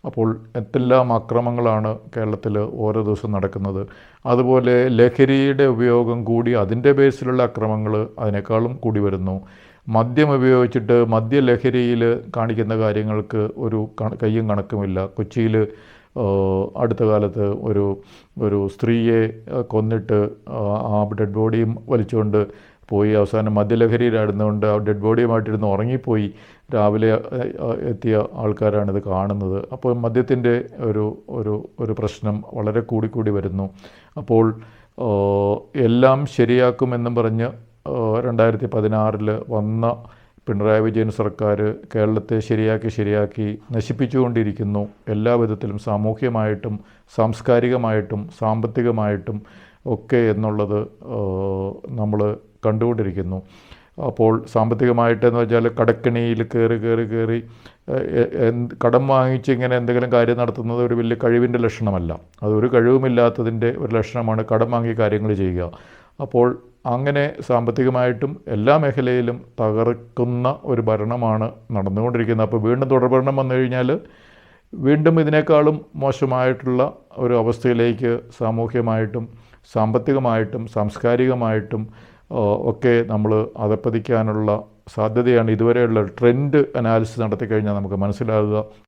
അപ്പോൾ എന്തെല്ലാം അക്രമങ്ങളാണ് കേരളത്തിൽ ഓരോ ദിവസവും നടക്കുന്നത്. അതുപോലെ ലഹരിയുടെ ഉപയോഗം കൂടി അതിൻ്റെ ബേസിലുള്ള അക്രമങ്ങൾ അതിനേക്കാളും കൂടി വരുന്നു. മദ്യം ഉപയോഗിച്ചിട്ട് മദ്യലഹരിയിൽ കാണിക്കുന്ന കാര്യങ്ങൾക്ക് ഒരു കയ്യും കണക്കുമില്ല. കൊച്ചിയിൽ അടുത്ത കാലത്ത് ഒരു സ്ത്രീയെ കൊന്നിട്ട് ആ ഡെഡ് ബോഡിയും വലിച്ചുകൊണ്ട് പോയി. അവസാനം മദ്യലഹരിയിലായിരുന്നുകൊണ്ട് ആ ഡെഡ് ബോഡിയുമായിട്ടിരുന്ന് ഉറങ്ങിപ്പോയി. രാവിലെ എത്തിയ ആൾക്കാരാണിത് കാണുന്നത്. അപ്പോൾ മദ്യത്തിൻ്റെ ഒരു പ്രശ്നം വളരെ കൂടിക്കൂടി വരുന്നു. അപ്പോൾ എല്ലാം ശരിയാക്കുമെന്നും പറഞ്ഞ് 2016 വന്ന പിണറായി വിജയൻ സർക്കാർ കേരളത്തെ ശരിയാക്കി നശിപ്പിച്ചുകൊണ്ടിരിക്കുന്നു. എല്ലാ വിധത്തിലും സാമൂഹ്യമായിട്ടും സാംസ്കാരികമായിട്ടും സാമ്പത്തികമായിട്ടും ഒക്കെ എന്നുള്ളത് നമ്മൾ കണ്ടുകൊണ്ടിരിക്കുന്നു. അപ്പോൾ സാമ്പത്തികമായിട്ടെന്ന് വെച്ചാൽ കടക്കെണിയിൽ കയറി കടം വാങ്ങിച്ച് ഇങ്ങനെ എന്തെങ്കിലും കാര്യം നടത്തുന്നത് ഒരു വലിയ കഴിവിൻ്റെ ലക്ഷണമല്ല. അതൊരു കഴിവുമില്ലാത്തതിൻ്റെ ഒരു ലക്ഷണമാണ് കടം വാങ്ങി കാര്യങ്ങൾ ചെയ്യുക. അപ്പോൾ അങ്ങനെ സാമ്പത്തികമായിട്ടും എല്ലാ മേഖലയിലും തകർക്കുന്ന ഒരു ഭരണമാണ് നടന്നുകൊണ്ടിരിക്കുന്നത്. അപ്പോൾ വീണ്ടും തുടർഭരണം വന്നു കഴിഞ്ഞാൽ വീണ്ടും ഇതിനേക്കാളും മോശമായിട്ടുള്ള ഒരു അവസ്ഥയിലേക്ക് സാമൂഹ്യമായിട്ടും സാമ്പത്തികമായിട്ടും സാംസ്കാരികമായിട്ടും ഒക്കെ നമ്മൾ അധപ്പതിക്കാനുള്ള സാധ്യതയാണ് ഇതുവരെയുള്ള ട്രെൻഡ് അനാലിസിസ് നടത്തിക്കഴിഞ്ഞാൽ നമുക്ക് മനസ്സിലാകുക.